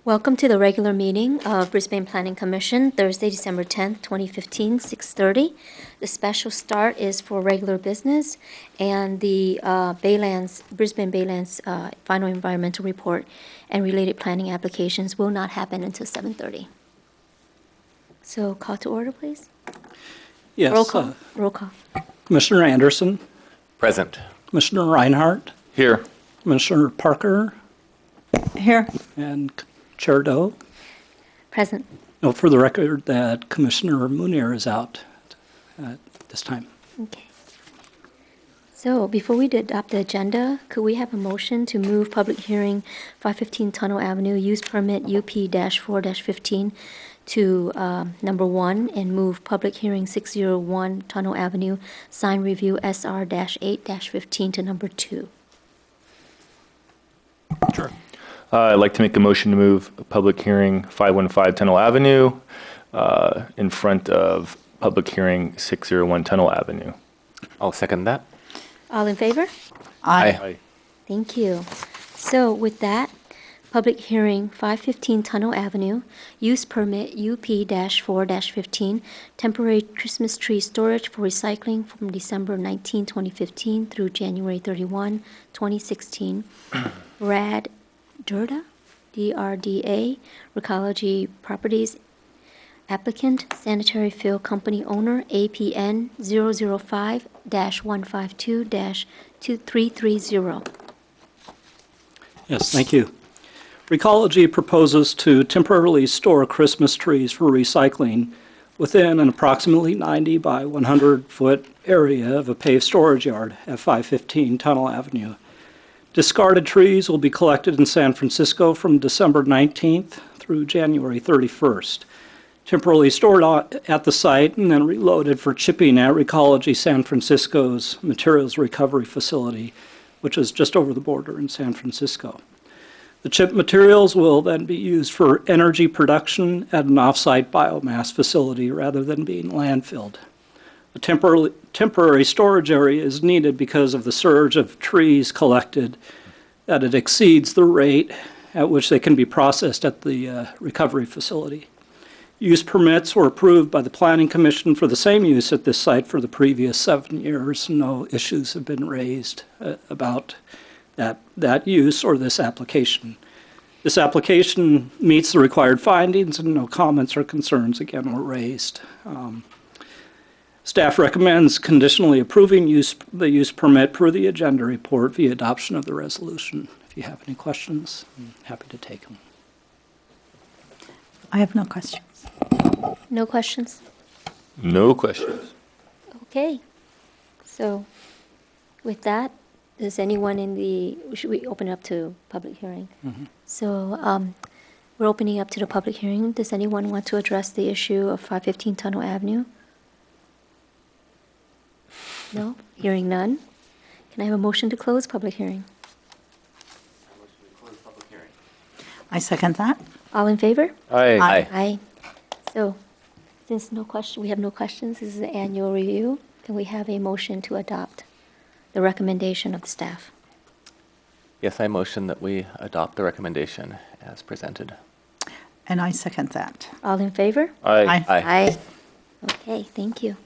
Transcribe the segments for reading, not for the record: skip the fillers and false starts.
Welcome to the regular meeting of Brisbane Planning Commission, Thursday, December 10th, 2015, 6:30. The special start is for regular business, and the Brisbane Baylands final environmental report and related planning applications will not happen until 7:30. So call to order, please. Yes. Roll call. Roll call. Commissioner Anderson. Present. Commissioner Reinhardt. Here. Commissioner Parker. Here. And Chair Doe. Present. Note for the record that Commissioner Munir is out at this time. Okay. So before we adopt the agenda, could we have a motion to move public hearing 515 Tunnel Avenue use permit UP-4-15 to number 1 and move public hearing 601 Tunnel Avenue sign review SR-8-15 to number 2? Sure. I'd like to make a motion to move public hearing 515 Tunnel Avenue in front of public hearing 601 Tunnel Avenue. I'll second that. All in favor? Aye. Thank you. So with that, public hearing 515 Tunnel Avenue, use permit UP-4-15, temporary Christmas tree storage for recycling from December 19, 2015 through January 31, 2016. Brad Durda, DRDA, Recology Properties, applicant, Sanitary Fill Company owner, APN 005-152-2330. Yes, thank you. Recology proposes to temporarily store Christmas trees for recycling within an approximately 90 by 100-foot area of a paved storage yard at 515 Tunnel Avenue. Discarded trees will be collected in San Francisco from December 19th through January 31st, temporarily stored at the site and then reloaded for chipping at Recology San Francisco's materials recovery facility, which is just over the border in San Francisco. The chip materials will then be used for energy production at an off-site biomass facility rather than being landfilled. A temporary storage area is needed because of the surge of trees collected, that it exceeds the rate at which they can be processed at the recovery facility. Use permits were approved by the Planning Commission for the same use at this site for the previous 7 years. No issues have been raised about that use or this application. This application meets the required findings and no comments or concerns again were raised. Staff recommends conditionally approving the use permit per the agenda report via adoption of the resolution. If you have any questions, I'm happy to take them. I have no questions. No questions? No questions. Okay. So with that, does anyone should we open it up to public hearing? Mm-hmm. So we're opening up to the public hearing. Does anyone want to address the issue of 515 Tunnel Avenue? No? Hearing none. Can I have a motion to close public hearing? I second that. All in favor? Aye. Aye. Aye. So since we have no questions, this is the annual review. Can we have a motion to adopt the recommendation of the staff? Yes, I motion that we adopt the recommendation as presented. And I second that. All in favor? Aye. Aye. Okay, thank you.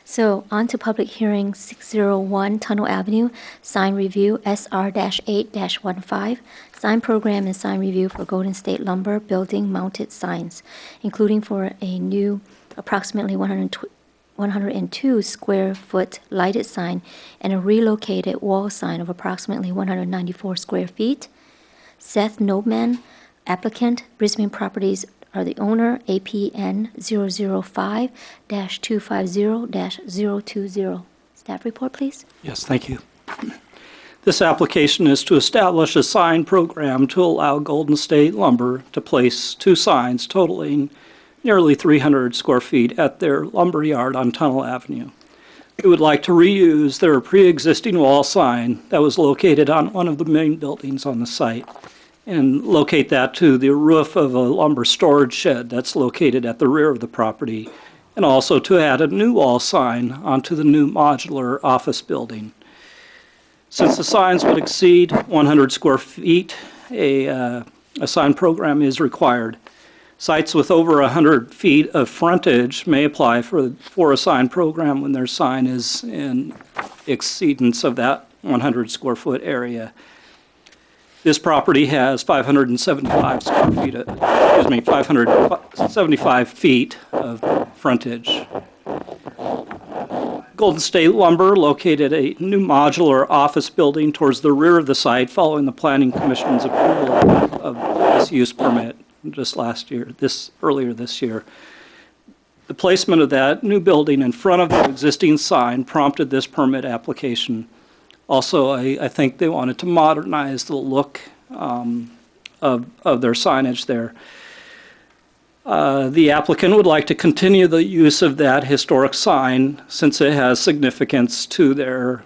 So on to public hearing 601 Tunnel Avenue, sign review SR-8-15, sign program and sign review for Golden State Lumber building mounted signs, including for a new approximately 102 square foot lighted sign and a relocated wall sign of approximately 194 square feet. Seth Nobman, applicant, Brisbane Properties are the owner, APN 005-250-020. Staff report, please. Yes, thank you. This application is to establish a sign program to allow Golden State Lumber to place 2 signs totaling nearly 300 square feet at their lumber yard on Tunnel Avenue. They would like to reuse their pre-existing wall sign that was located on one of the main buildings on the site and locate that to the roof of a lumber storage shed that's located at the rear of the property, and also to add a new wall sign onto the new modular office building. Since the signs would exceed 100 square feet, a a sign program is required. Sites with over 100 feet of frontage may apply for a sign program when their sign is in exceedance of that 100 square foot area. This property has 575 square feet, 575 feet of frontage. Golden State Lumber located a new modular office building towards the rear of the site following the Planning Commission's approval of this use permit just earlier this year. The placement of that new building in front of the existing sign prompted this permit application. Also, I think they wanted to modernize the look of their signage there. The applicant would like to continue the use of that historic sign since it has significance to their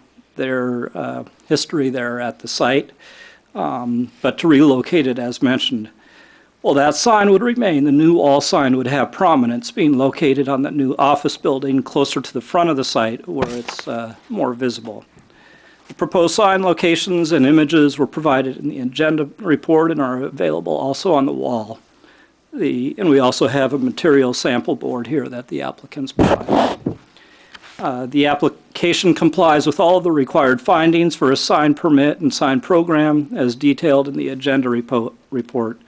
history there at the site, but to relocate it as mentioned. Well, that sign would remain. The new all sign would have prominence, being located on that new office building closer to the front of the site where it's more visible. The proposed sign locations and images were provided in the agenda report and are available also on the wall. And we also have a material sample board here that the applicants provide. The application complies with all of the required findings for a sign permit and sign program as detailed in the agenda report.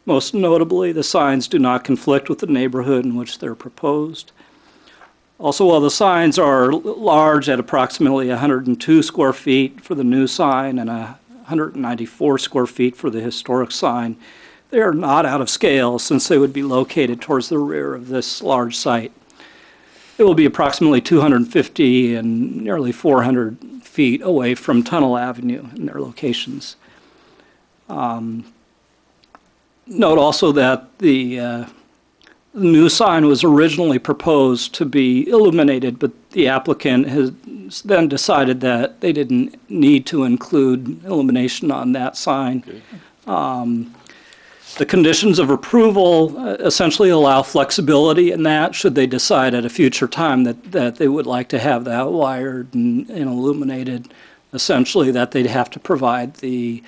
Most notably, the signs do not conflict with the neighborhood in which they're proposed. Also, while the signs are large at approximately 102 square feet for the new sign and 194 square feet for the historic sign, they are not out of scale since they would be located towards the rear of this large site. It will be approximately 250 and nearly 400 feet away from Tunnel Avenue in their locations. Note also that the new sign was originally proposed to be illuminated, but the applicant has then decided that they didn't need to include illumination on that sign. The conditions of approval essentially allow flexibility in that should they decide at a future time that they would like to have that wired and illuminated, essentially that they'd have to provide the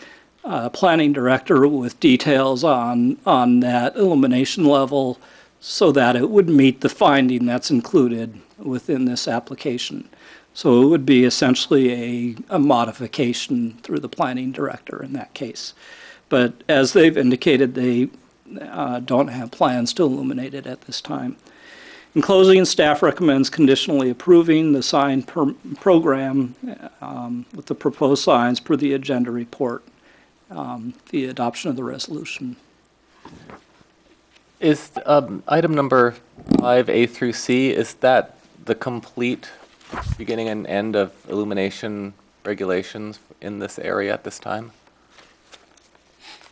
planning director with details on that illumination level so that it would meet the finding that's included within this application. So it would be essentially a modification through the planning director in that case. But as they've indicated, they don't have plans to illuminate it at this time. In closing, staff recommends conditionally approving the sign program with the proposed signs per the agenda report, the adoption of the resolution. Is item number 5A through C, is that the complete beginning and end of illumination regulations in this area at this time?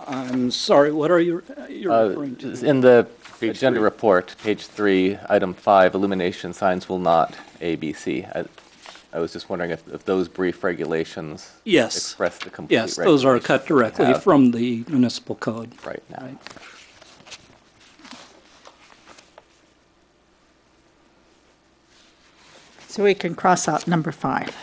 I'm sorry, what are you referring to? In the agenda report, page 3, item 5, illumination signs will not A, B, C. I was just wondering if those brief regulations express the complete Yes, those are cut directly from the municipal code. Right now. Right. So we can cross out number 5.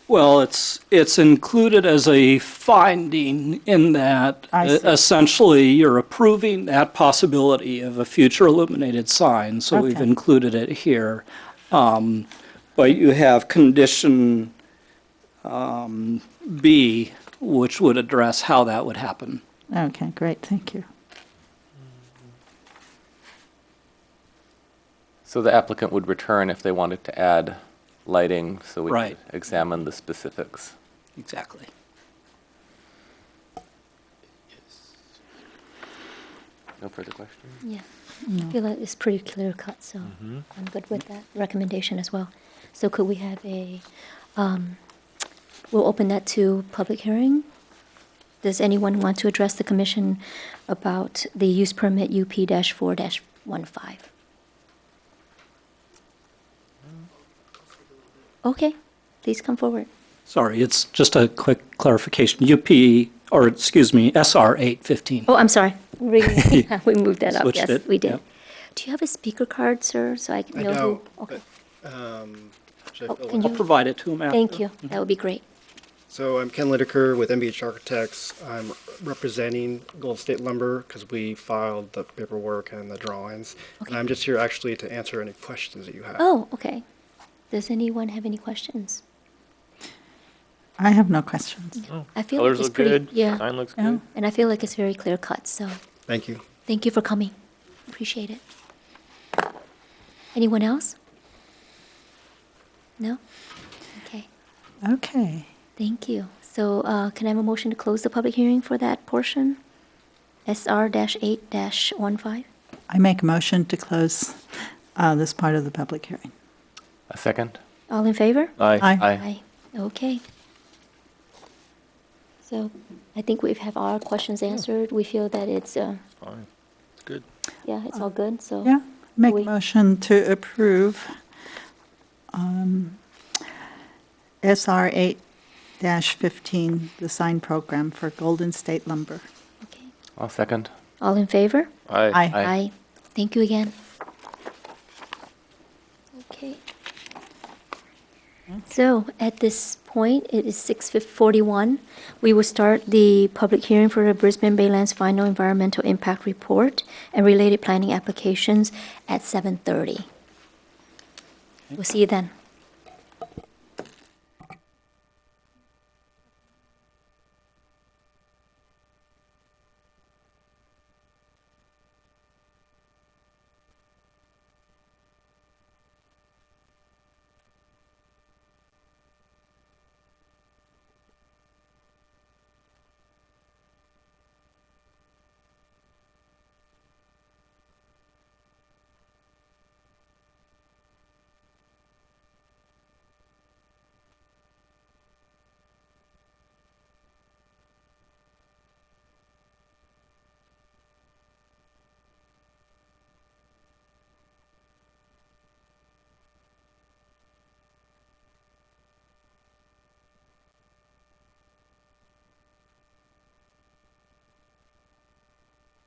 Well, it's included as a finding in that I see. essentially you're approving that possibility of a future illuminated sign, so we've Okay. included it here. But you have condition B, which would address how that would happen. Okay, great, thank you. So the applicant would return if they wanted to add lighting, so we Right. could examine the specifics. Exactly. No further questions? Yeah, I feel like it's pretty clear cut, so I'm good with that recommendation as well. So could we have we'll open that to public hearing. Does anyone want to address the commission about the use permit UP-4-15? Okay, please come forward. Sorry, it's just a quick clarification. SR 815. Oh, I'm sorry. We moved that up. Switched Yes, it, we did. yep. Do you have a speaker card, sir, so I can know who? Okay. Should I Oh, fill can in? I'll provide it to him after. Thank you. That would be great. So I'm Ken Lideker with MBH Architects. I'm representing Gold State Lumber because we filed the paperwork and the drawings. Okay. And I'm just here actually to answer any questions that you have. Oh, okay. Does anyone have any questions? I have no questions. I feel Colors like it's look pretty, good. yeah. Sign looks Yeah. good. And I feel like it's very clear cut, so Thank you. thank you for coming. Appreciate it. Anyone else? No? Okay, Okay. thank you. So can I have a motion to close the public hearing for that portion? SR-8-15? I make a motion to close this part of the public hearing. A second? All in favor? Aye. Aye. Okay. So I think we have our questions answered. We feel that it's, Fine. It's good. yeah, it's all good, so. Yeah, make a we- motion to approve SR 8-15, the sign program for Golden State Lumber. Okay. I'll second. All in favor? Aye. Aye. Aye. Thank you again. Okay. So at this point, it is 6:41. We will start the public hearing for the Brisbane Baylands Final Environmental Impact Report and related planning applications at 7:30. We'll see you then.